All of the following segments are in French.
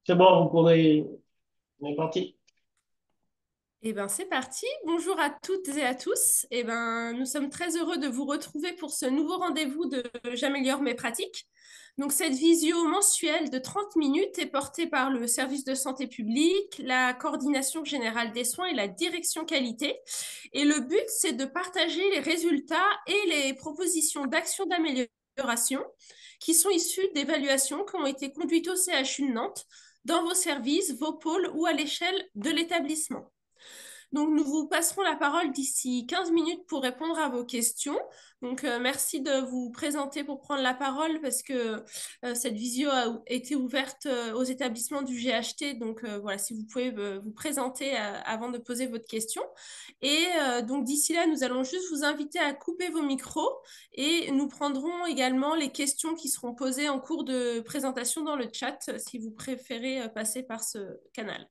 C'est bon, vous pourrez... On est parti. Eh ben, c'est parti. Bonjour à toutes et à tous. Eh ben, nous sommes très heureux de vous retrouver pour ce nouveau rendez-vous de J'améliore mes pratiques. Donc, cette visio mensuelle de 30 minutes est portée par le service de santé publique, la coordination générale des soins et la direction qualité. Et le but, c'est de partager les résultats et les propositions d'action d'amélioration qui sont issues d'évaluations qui ont été conduites au CHU de Nantes dans vos services, vos pôles ou à l'échelle de l'établissement. Donc, nous vous passerons la parole d'ici 15 minutes pour répondre à vos questions. Donc, merci de vous présenter pour prendre la parole parce que cette visio a été ouverte aux établissements du GHT. Donc, voilà, si vous pouvez vous présenter avant de poser votre question. Et donc, d'ici là, nous allons juste vous inviter à couper vos micros et nous prendrons également les questions qui seront posées en cours de présentation dans le chat si vous préférez passer par ce canal.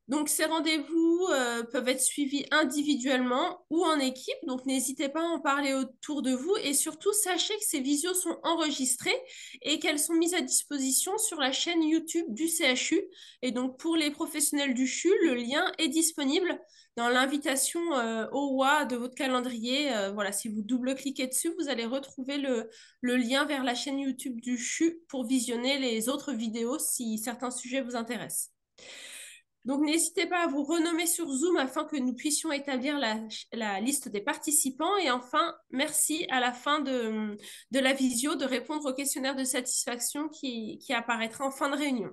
Donc, ces rendez-vous peuvent être suivis individuellement ou en équipe. Donc, n'hésitez pas à en parler autour de vous. Et surtout, sachez que ces visios sont enregistrées et qu'elles sont mises à disposition sur la chaîne YouTube du CHU. Et donc, pour les professionnels du CHU, le lien est disponible dans l'invitation OWA de votre calendrier. Voilà, si vous double-cliquez dessus, vous allez retrouver le lien vers la chaîne YouTube du CHU pour visionner les autres vidéos si certains sujets vous intéressent. Donc, n'hésitez pas à vous renommer sur Zoom afin que nous puissions établir la liste des participants. Et enfin, merci à la fin de la visio de répondre au questionnaire de satisfaction qui apparaîtra en fin de réunion.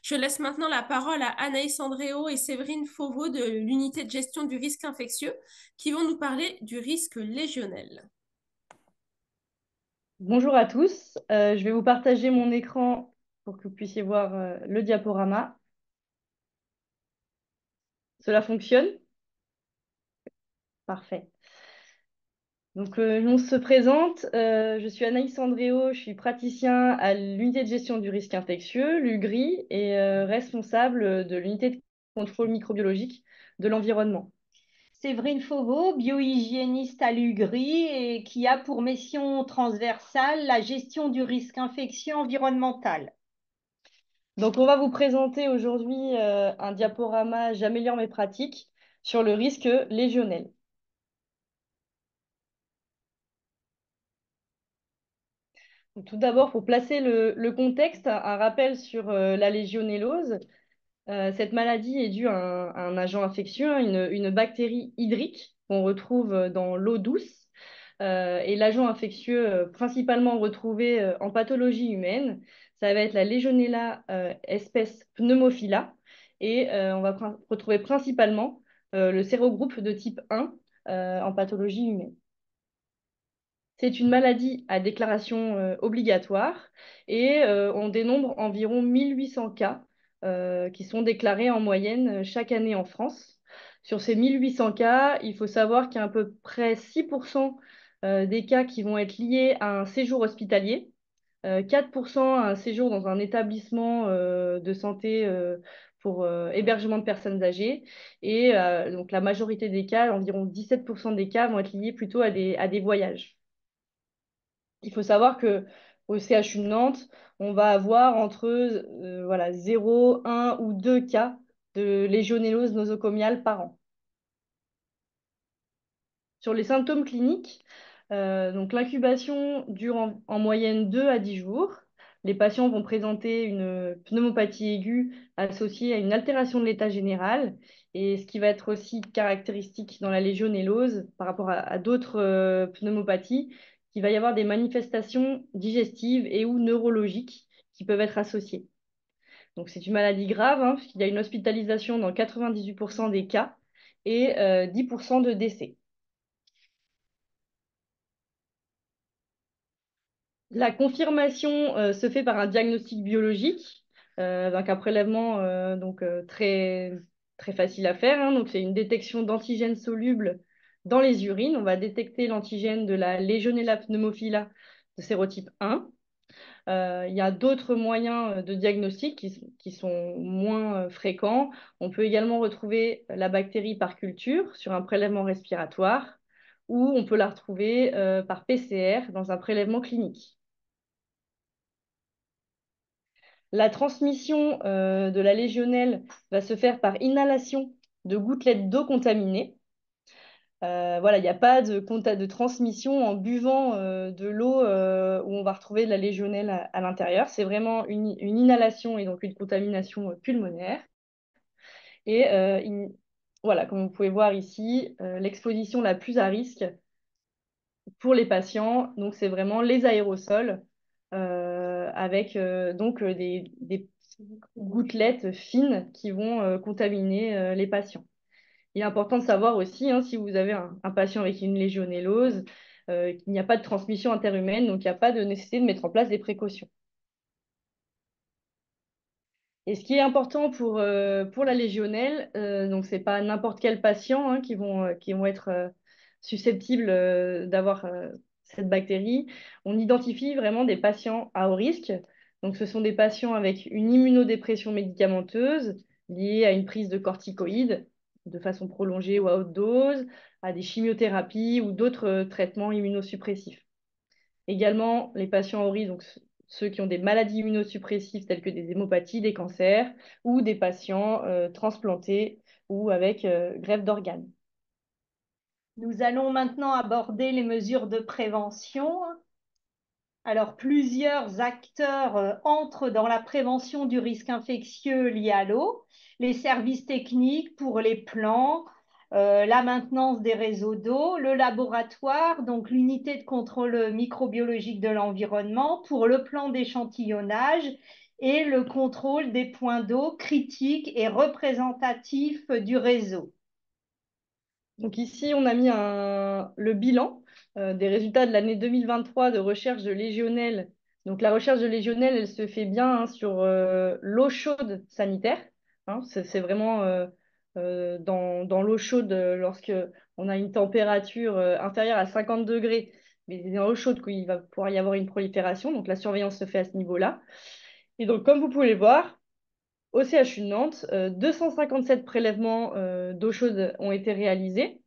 Je laisse maintenant la parole à Anaïs Andréo et Séverine Fauveau de l'unité de gestion du risque infectieux qui vont nous parler du risque légionnel. Bonjour à tous, je vais vous partager mon écran pour que vous puissiez voir le diaporama. Cela fonctionne? Parfait. Donc, on se présente. Je suis Anaïs Andréo, je suis praticien à l'unité de gestion du risque infectieux, l'UGRI, et responsable de l'unité de contrôle microbiologique de l'environnement. Séverine Fauveau, biohygiéniste à l'UGRI et qui a pour mission transversale la gestion du risque infectieux environnemental. Donc, on va vous présenter aujourd'hui un diaporama «J'améliore mes pratiques» sur le risque légionnel. Donc, tout d'abord, pour placer le contexte, un rappel sur la légionellose. Cette maladie est due à un agent infectieux, hein, une bactérie hydrique qu'on retrouve dans l'eau douce. Et l'agent infectieux principalement retrouvé en pathologie humaine, ça va être la Legionella espèce Pneumophila. Et on va retrouver principalement le sérogroupe de type 1 en pathologie humaine. C'est une maladie à déclaration obligatoire et on dénombre environ 1800 cas qui sont déclarés en moyenne chaque année en France. Sur ces 1800 cas, il faut savoir qu'il y a à peu près 6% des cas qui vont être liés à un séjour hospitalier, 4% à un séjour dans un établissement de santé pour hébergement de personnes âgées et donc la majorité des cas, environ 17% des cas, vont être liés plutôt à des voyages. Il faut savoir que au CHU de Nantes, on va avoir entre voilà, 0, 1 ou 2 cas de légionellose nosocomiale par an. Sur les symptômes cliniques, donc l'incubation dure en moyenne 2 à 10 jours. Les patients vont présenter une pneumopathie aiguë associée à une altération de l'état général. Et ce qui va être aussi caractéristique dans la légionellose par rapport à d'autres pneumopathies, qu'il va y avoir des manifestations digestives et ou neurologiques qui peuvent être associées. Donc c'est une maladie grave, hein, puisqu'il y a une hospitalisation dans 98% des cas et 10% de décès. La confirmation se fait par un diagnostic biologique, donc un prélèvement très, très facile à faire, hein. Donc, c'est une détection d'antigènes solubles dans les urines. On va détecter l'antigène de la Legionella pneumophila de sérotype 1. Il y a d'autres moyens de diagnostic qui sont moins fréquents. On peut également retrouver la bactérie par culture sur un prélèvement respiratoire ou on peut la retrouver par PCR dans un prélèvement clinique. La transmission de la légionnelle va se faire par inhalation de gouttelettes d'eau contaminée. Voilà, il n'y a pas de transmission en buvant de l'eau où on va retrouver de la légionnelle à l'intérieur. C'est vraiment une inhalation et donc une contamination pulmonaire. Et voilà, comme vous pouvez voir ici, l'exposition la plus à risque pour les patients, donc c'est vraiment les aérosols avec des gouttelettes fines qui vont contaminer les patients. Il est important de savoir aussi, hein, si vous avez un patient avec une légionellose, qu'il n'y a pas de transmission interhumaine, donc il n'y a pas de nécessité de mettre en place des précautions. Et ce qui est important pour la légionelle, donc ce n'est pas n'importe quel patient hein, qui vont être susceptibles d'avoir cette bactérie. On identifie vraiment des patients à haut risque. Donc ce sont des patients avec une immunodépression médicamenteuse liée à une prise de corticoïdes de façon prolongée ou à haute dose, à des chimiothérapies ou d'autres traitements immunosuppressifs. Également, les patients à haut risque, donc ceux qui ont des maladies immunosuppressives telles que des hémopathies, des cancers, ou des patients transplantés ou avec greffe d'organes. Nous allons maintenant aborder les mesures de prévention. Alors, plusieurs acteurs entrent dans la prévention du risque infectieux lié à l'eau. Les services techniques pour les plans, la maintenance des réseaux d'eau, le laboratoire, donc l'unité de contrôle microbiologique de l'environnement pour le plan d'échantillonnage et le contrôle des points d'eau critiques et représentatifs du réseau. Donc ici, on a mis le bilan des résultats de l'année 2023 de recherche de légionelle. Donc la recherche de légionelle, elle se fait bien hein, sur l'eau chaude sanitaire. Hein, c'est vraiment dans l'eau chaude lorsque on a une température inférieure à 50 degrés. Mais c'est dans l'eau chaude qu'il va pouvoir y avoir une prolifération. Donc la surveillance se fait à ce niveau-là. Et donc comme vous pouvez le voir, au CHU de Nantes, 257 prélèvements d'eau chaude ont été réalisés.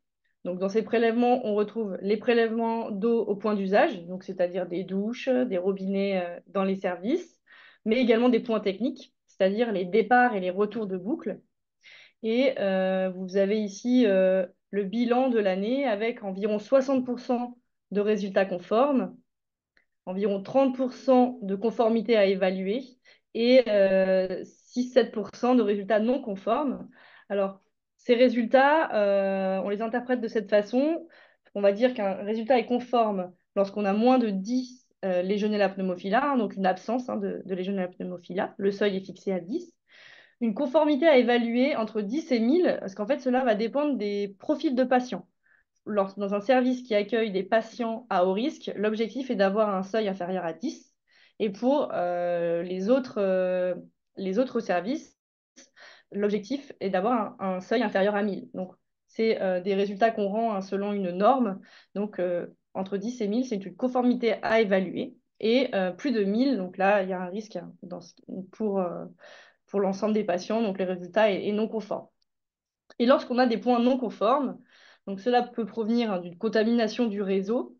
Donc, dans ces prélèvements, on retrouve les prélèvements d'eau au point d'usage, donc c'est-à-dire des douches, des robinets dans les services, mais également des points techniques, c'est-à-dire les départs et les retours de boucle. Et vous avez ici le bilan de l'année avec environ 60% de résultats conformes, environ 30% de conformité à évaluer et 6-7% de résultats non conformes. Alors, ces résultats, on les interprète de cette façon. On va dire qu'un résultat est conforme lorsqu'on a moins de 10 Legionella pneumophila, hein, donc une absence hein, de Legionella pneumophila. Le seuil est fixé à 10. Une conformité à évaluer entre 10 et 1000, parce qu'en fait, cela va dépendre des profils de patients. Dans un service qui accueille des patients à haut risque, l'objectif est d'avoir un seuil inférieur à 10. Et pour les autres services, l'objectif est d'avoir un seuil inférieur à 1000. Donc, c'est des résultats qu'on rend hein, selon une norme. Donc, entre 10 et 1000, c'est une conformité à évaluer. Et plus de 1000, donc là, il y a un risque hein, pour l'ensemble des patients. Donc, le résultat est non conforme. Et lorsqu'on a des points non conformes, donc cela peut provenir hein, d'une contamination du réseau,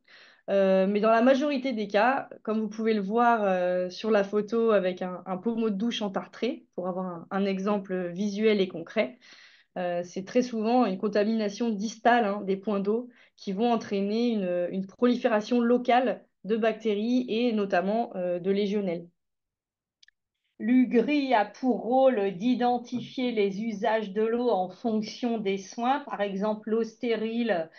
mais dans la majorité des cas, comme vous pouvez le voir sur la photo avec un pommeau de douche entartré, pour avoir un exemple visuel et concret, c'est très souvent une contamination distale hein, des points d'eau qui vont entraîner une prolifération locale de bactéries et notamment de légionelles. L'UGRI a pour rôle d'identifier les usages de l'eau en fonction des soins, par exemple l'eau stérile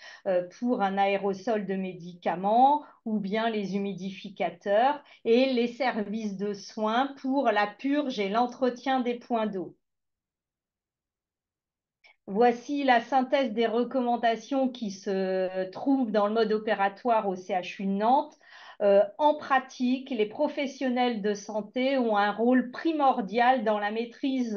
pour un aérosol de médicaments ou bien les humidificateurs et les services de soins pour la purge et l'entretien des points d'eau. Voici la synthèse des recommandations qui se trouvent dans le mode opératoire au CHU de Nantes. En pratique, les professionnels de santé ont un rôle primordial dans la maîtrise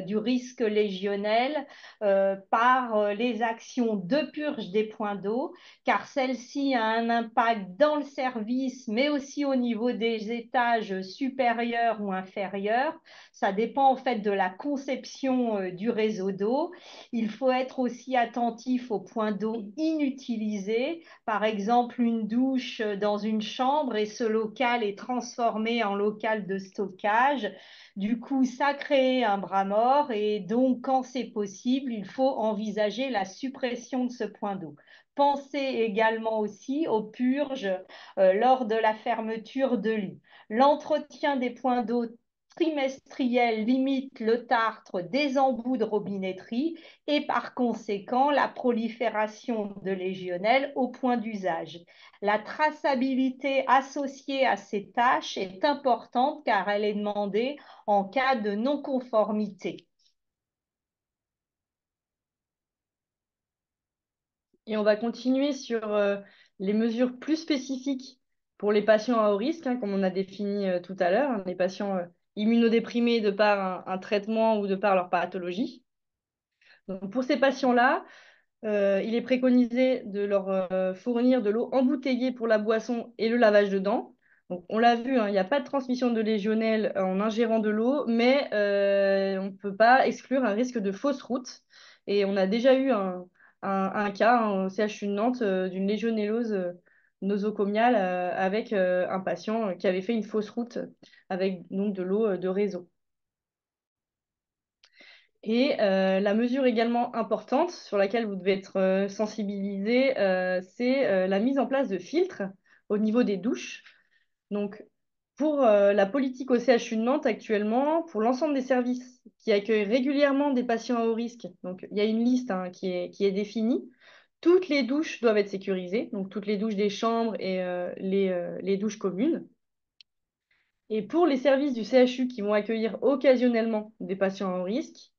du risque légionnel par les actions de purge des points d'eau, car celle-ci a un impact dans le service, mais aussi au niveau des étages supérieurs ou inférieurs. Ça dépend en fait de la conception du réseau d'eau. Il faut être aussi attentif aux points d'eau inutilisés, par exemple une douche dans une chambre chambre et ce local est transformé en local de stockage. Du coup, ça crée un bras mort et donc, quand c'est possible, il faut envisager la suppression de ce point d'eau. Pensez également aussi aux purges lors de la fermeture de lits. L'entretien des points d'eau trimestriels limite le tartre des embouts de robinetterie et par conséquent la prolifération de légionnelles au point d'usage. La traçabilité associée à ces tâches est importante car elle est demandée en cas de non-conformité. Et on va continuer sur les mesures plus spécifiques pour les patients à haut risque, hein, comme on a défini tout à l'heure, hein, les patients immunodéprimés de par un traitement ou de par leur pathologie. Donc, pour ces patients-là, il est préconisé de leur fournir de l'eau embouteillée pour la boisson et le lavage de dents. Donc, on l'a vu, hein, il n'y a pas de transmission de légionelles en ingérant de l'eau, mais on ne peut pas exclure un risque de fausse route. Et on a déjà eu un cas au CHU de Nantes d'une légionellose nosocomiale avec un patient qui avait fait une fausse route avec donc de l'eau de réseau. Et la mesure également importante sur laquelle vous devez être sensibilisé, c'est la mise en place de filtres au niveau des douches. Donc, pour la politique au CHU de Nantes actuellement, pour l'ensemble des services qui accueillent régulièrement des patients à haut risque, donc il y a une liste hein, qui est définie. Toutes les douches doivent être sécurisées, donc toutes les douches des chambres et les douches communes. Et pour les services du CHU qui vont accueillir occasionnellement des patients à haut risque,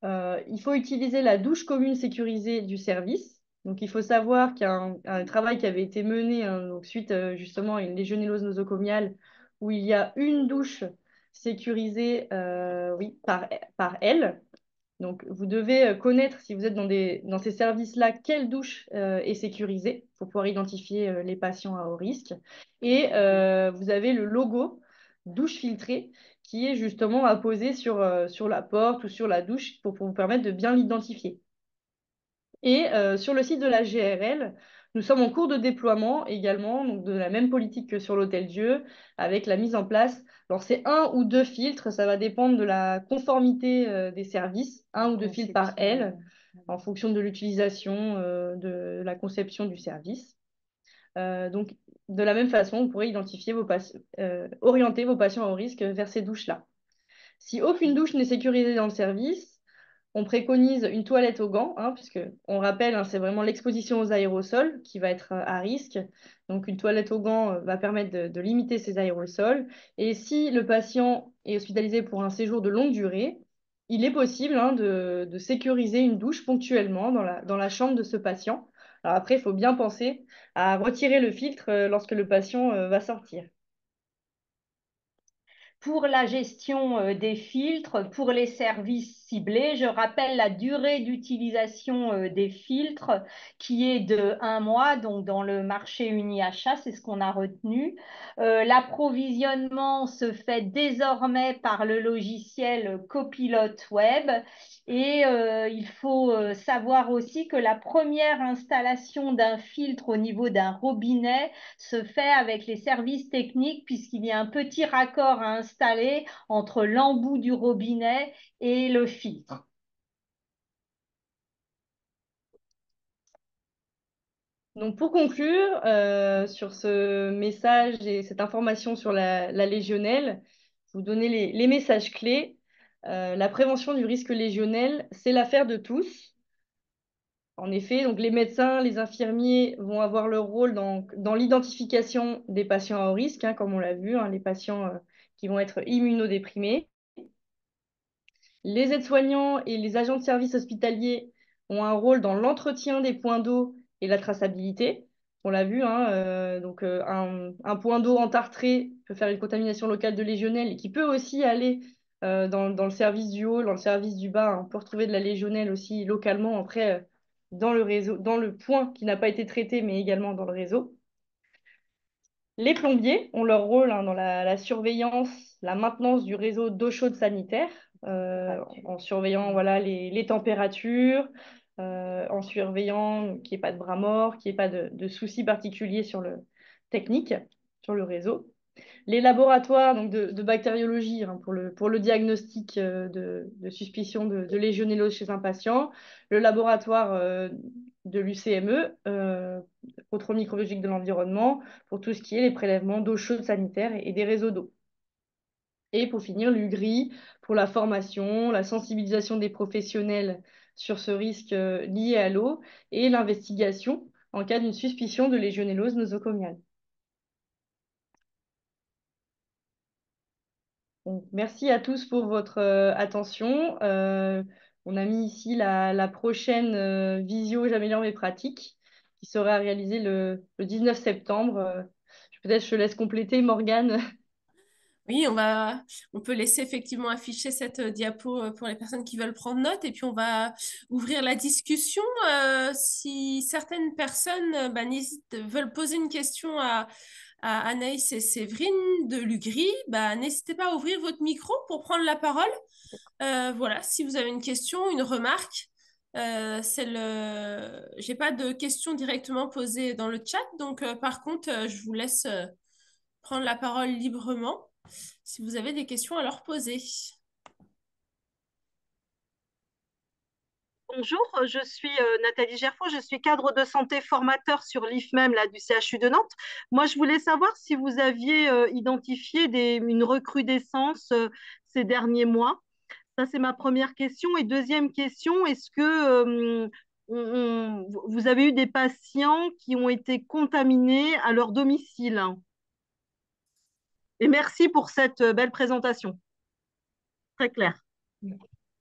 il faut utiliser la douche commune sécurisée du service. Donc, il faut savoir qu'il y a un travail qui avait été mené hein, donc suite justement à une légionellose nosocomiale où il y a une douche sécurisée oui, par elle. Donc, vous devez connaître, si vous êtes dans ces services-là, quelle douche est sécurisée pour pouvoir identifier les patients à haut risque. Et vous avez le logo douche filtrée qui est justement apposé sur la porte ou sur la douche pour vous permettre de bien l'identifier. Et sur le site de la GRL, nous sommes en cours de déploiement également, donc de la même politique que sur l'Hôtel-Dieu, avec la mise en place. Alors, c'est un ou deux filtres, ça va dépendre de la conformité des services, un ou deux filtres par aile, en fonction de l'utilisation de la conception du service. Donc, de la même façon, vous pourrez identifier orienter vos patients à haut risque vers ces douches-là. Si aucune douche n'est sécurisée dans le service, on préconise une toilette aux gants, hein, puisque on rappelle, hein, c'est vraiment l'exposition aux aérosols qui va être à risque. Donc une toilette aux gants va permettre de limiter ces aérosols. Et si le patient est hospitalisé pour un séjour de longue durée, il est possible hein, de sécuriser une douche ponctuellement dans la chambre de ce patient. Alors après, il faut bien penser à retirer le filtre lorsque le patient va sortir. Pour la gestion des filtres, pour les services ciblés, je rappelle la durée d'utilisation des filtres qui est de 1 mois, donc dans le marché uni-achat, c'est ce qu'on a retenu. L'approvisionnement se fait désormais par le logiciel Copilot Web et il faut savoir aussi que la première installation d'un filtre au niveau d'un robinet se fait avec les services techniques puisqu'il y a un petit raccord à installer entre l'embout du robinet et le filtre. Donc pour conclure sur ce message et cette information sur la légionnelle, vous donnez les messages clés. La prévention du risque légionnel, c'est l'affaire de tous. En effet, donc les médecins, les infirmiers vont avoir leur rôle dans l'identification des patients à haut risque, hein, comme on l'a vu, hein, les patients qui vont être immunodéprimés. Les aides-soignants et les agents de service hospitalier ont un rôle dans l'entretien des points d'eau et la traçabilité. On l'a vu, hein, un point d'eau entartré peut faire une contamination locale de légionelle et qui peut aussi aller dans le service du haut, dans le service du bas. Hein. On peut retrouver de la légionelle aussi localement après dans le réseau, dans le point qui n'a pas été traité, mais également dans le réseau. Les plombiers ont leur rôle hein, dans la surveillance, la maintenance du réseau d'eau chaude sanitaire, en surveillant voilà, les températures, en surveillant qu'il n'y ait pas de bras morts, qu'il n'y ait pas de soucis particuliers sur le technique, sur le réseau. Les laboratoires donc de bactériologie hein, pour le diagnostic de suspicion de légionellose chez un patient, le laboratoire de l'UCME, contrôle microbiologique de l'environnement, pour tout ce qui est les prélèvements d'eau chaude sanitaire et des réseaux d'eau. Et pour finir, l'UGRI pour la formation, la sensibilisation des professionnels sur ce risque lié à l'eau et l'investigation en cas d'une suspicion de légionellose nosocomiale. Donc, merci à tous pour votre attention. On a mis ici la prochaine visio J'améliore mes pratiques qui sera réalisée le 19 septembre. Peut-être je te laisse compléter, Morgane. Oui, on peut laisser effectivement afficher cette diapo pour les personnes qui veulent prendre note et puis on va ouvrir la discussion. Si certaines personnes veulent poser une question à Anaïs et Séverine de l'UGRI, n'hésitez pas à ouvrir votre micro pour prendre la parole. Voilà, si vous avez une question, une remarque. J'ai pas de questions directement posées dans le chat, donc par contre, je vous laisse prendre la parole librement si vous avez des questions à leur poser. Bonjour, je suis Nathalie Gerfaux, je suis cadre de santé formateur sur l'IFMEM là, du CHU de Nantes. Moi, je voulais savoir si vous aviez identifié une recrudescence ces derniers mois. Ça, c'est ma première question. Et deuxième question, est-ce que vous avez eu des patients qui ont été contaminés à leur domicile? Et merci pour cette belle présentation. Très clair.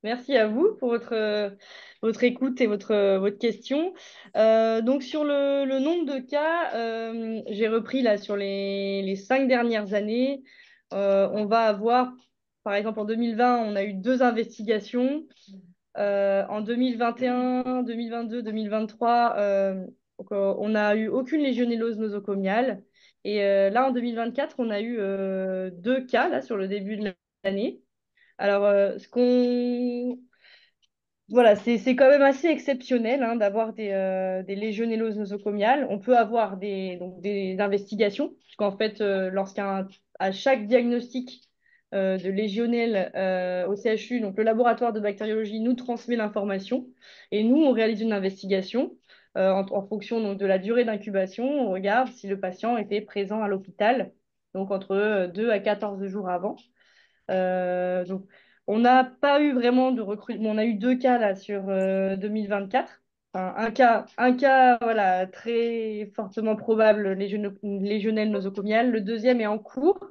Merci à vous pour votre écoute et votre question. Donc sur le nombre de cas, j'ai repris là sur les 5 dernières années. On va avoir, par exemple, en 2020, on a eu 2 investigations. En 2021, 2022, 2023, on n'a eu aucune légionellose nosocomiale. Et là, en 2024, on a eu 2 cas là, sur le début de l'année. Alors, voilà, c'est quand même assez exceptionnel hein, d'avoir des légionelloses nosocomiales. On peut avoir des investigations, puisqu'en fait, à chaque diagnostic de légionelle au CHU, donc le laboratoire de bactériologie nous transmet l'information et nous, on réalise une investigation en fonction donc, de la durée d'incubation. On regarde si le patient était présent à l'hôpital, donc entre 2 à 14 jours avant. Donc, on n'a pas eu vraiment de recrutement. On a eu 2 cas là sur 2024. Enfin, un cas voilà, très fortement probable légionnelle nosocomiale. Le deuxième est en cours.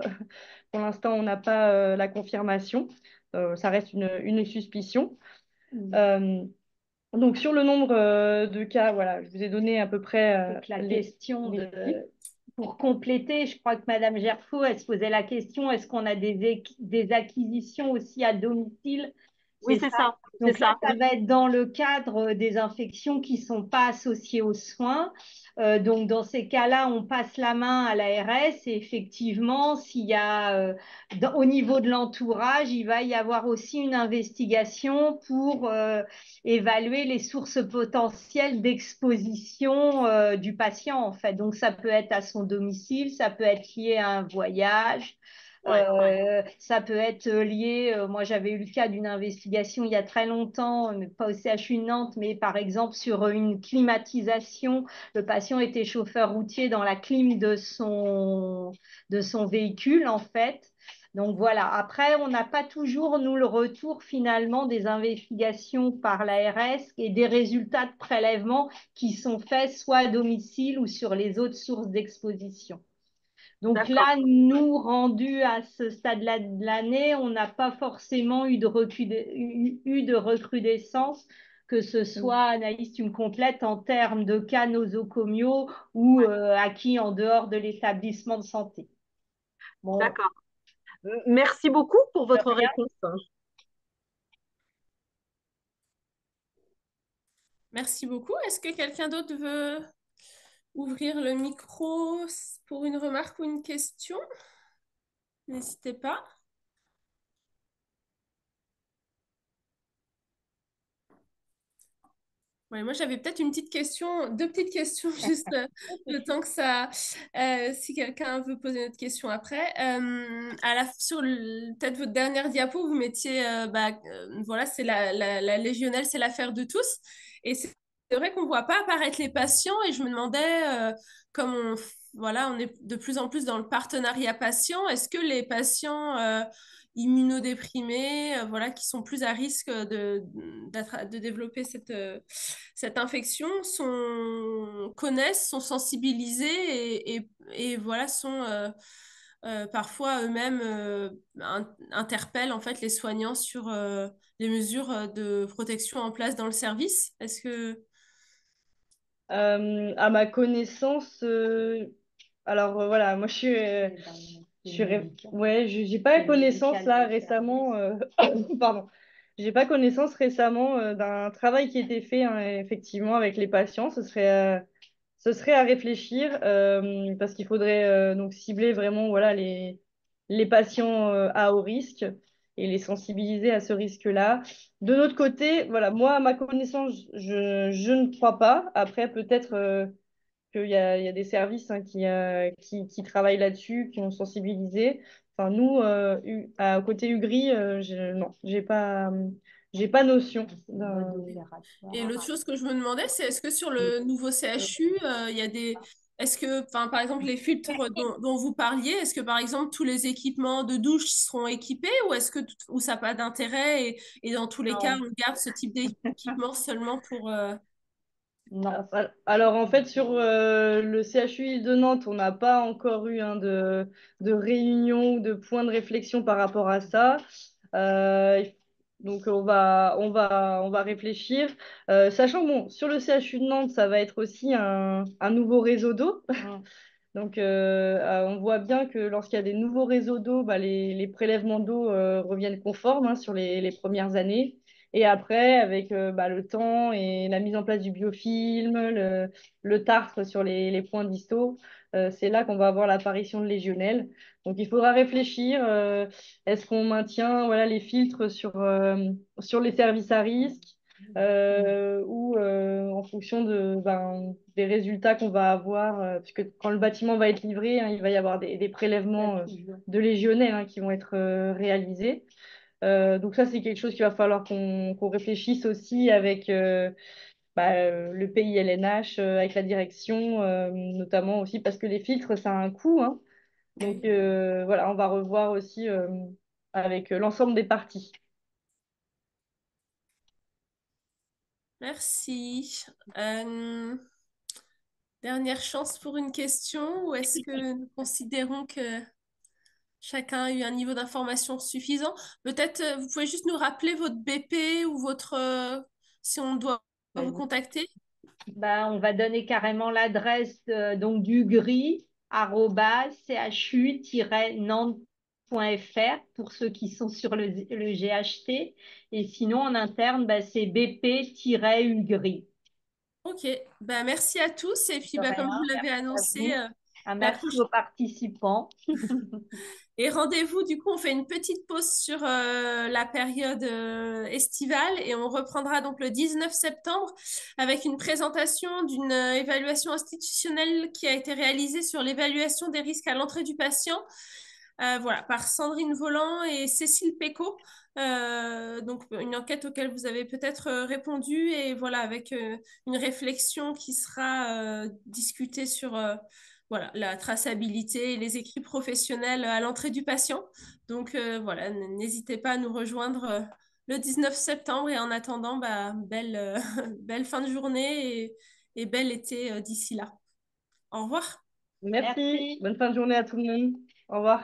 Pour l'instant, on n'a pas la confirmation. Ça reste une suspicion. Donc, sur le nombre de cas, voilà, je vous ai donné à peu près Donc, la question pour compléter, je crois que Madame Gerfaux, elle se posait la question, est-ce qu'on a des acquisitions aussi à domicile? Oui, c'est ça. Donc là, ça va être dans le cadre des infections qui ne sont pas associées aux soins. Donc dans ces cas-là, on passe la main à l'ARS et effectivement, s'il y a au niveau de l'entourage, il va y avoir aussi une investigation pour évaluer les sources potentielles d'exposition du patient en fait. Donc ça peut être à son domicile, ça peut être lié à un voyage. Ça peut être lié, moi j'avais eu le cas d'une investigation il y a très longtemps, mais pas au CHU de Nantes, mais par exemple sur une climatisation. Le patient était chauffeur routier dans la clim de son véhicule en fait. Donc voilà, après on n'a pas toujours nous le retour finalement des investigations par l'ARS et des résultats de prélèvement qui sont faits soit à domicile ou sur les autres sources d'exposition. Donc là, nous, rendus à ce stade-là de l'année, on n'a pas forcément eu de recrudescence, que ce soit, Anaïs, tu me complètes, en termes de cas nosocomiaux ou acquis en dehors de l'établissement de santé. Bon. D'accord. Merci beaucoup pour votre réponse. Merci beaucoup. Est-ce que quelqu'un d'autre veut ouvrir le micro pour une remarque ou une question? N'hésitez pas. Ouais, moi, j'avais peut-être une petite question, deux petites questions, juste le temps que ça. Si quelqu'un veut poser une autre question après. Peut-être votre dernière diapo, vous mettiez, voilà, c'est la légionelle, c'est l'affaire de tous. Et c'est vrai qu'on ne voit pas apparaître les patients. Et je me demandais, comme voilà, on est de plus en plus dans le partenariat patient, est-ce que les patients immunodéprimés, voilà, qui sont plus à risque de développer cette infection connaissent, sont sensibilisés et voilà, sont parfois eux-mêmes interpellent en fait les soignants sur les mesures de protection en place dans le service. Est-ce que... À ma connaissance, alors voilà, moi ouais, j'ai pas connaissance là récemment, pardon, j'ai pas connaissance récemment d'un travail qui a été fait hein, effectivement avec les patients. Ce serait à réfléchir parce qu'il faudrait donc cibler vraiment voilà les patients à haut risque et les sensibiliser à ce risque-là. De notre côté, voilà, moi à ma connaissance, je ne crois pas. Après, peut-être qu'il y a des services hein, qui travaillent là-dessus, qui ont sensibilisé. Enfin, nous, à côté UGRI, non, j'ai pas notion Et l'autre chose que je me demandais, c'est est-ce que sur le nouveau CHU, il y a des... Est-ce que, enfin, par exemple, les filtres dont vous parliez, est-ce que, par exemple, tous les équipements de douche seront équipés ou est-ce que ou ça n'a pas d'intérêt et dans tous les cas, Non, on garde ce type d'équipement seulement pour... non. Alors, en fait, sur le CHU de Nantes, on n'a pas encore eu hein, de réunion ou de point de réflexion par rapport à ça. Euh, donc, on va réfléchir. Sachant que, bon, sur le CHU de Nantes, ça va être aussi un nouveau réseau d'eau. Donc, on voit bien que lorsqu'il y a des nouveaux réseaux d'eau, bah, les prélèvements d'eau reviennent conformes hein, sur les premières années. Et après, avec bah, le temps et la mise en place du biofilm, le tartre sur les points distaux, c'est là qu'on va avoir l'apparition de légionelles. Donc, il faudra réfléchir. Est-ce qu'on maintient voilà, les filtres sur les services à risque ou en fonction des résultats qu'on va avoir, puisque quand le bâtiment va être livré, hein, il va y avoir des prélèvements de légionnaires hein, qui vont être réalisés. Donc ça, c'est quelque chose qu'il va falloir qu'on réfléchisse aussi avec le PILNH, avec la direction, notamment aussi parce que les filtres, ça a un coût. Hein. Donc voilà, on va revoir aussi avec l'ensemble des parties. Merci. Dernière chance pour une question ou est-ce que nous considérons que chacun a eu un niveau d'information suffisant? Peut-être vous pouvez juste nous rappeler votre BP ou votre... si on doit vous contacter. Ben, on va donner carrément l'adresse donc du gris chu-nantes.fr pour ceux qui sont sur le GHT. Et sinon, en interne, ben, c'est bp-ugri. Ok, bah, merci à tous. Et puis, De bah, comme je rien, vous l'avais merci à annoncé, vous. la Merci prochaine... aux participants. Et rendez-vous, du coup, on fait une petite pause sur la période estivale et on reprendra donc le 19 septembre avec une présentation d'une évaluation institutionnelle qui a été réalisée sur l'évaluation des risques à l'entrée du patient, voilà, par Sandrine Volant et Cécile Pécaud. Donc, une enquête auquel vous avez peut-être répondu et voilà, avec une réflexion qui sera discutée sur voilà, la traçabilité et les écrits professionnels à l'entrée du patient. Donc voilà, n'hésitez pas à nous rejoindre le 19 septembre et en attendant, bah, belle, belle fin de journée et bel été d'ici là. Au revoir. Merci. Merci. Bonne fin de journée à tout le monde. Au revoir.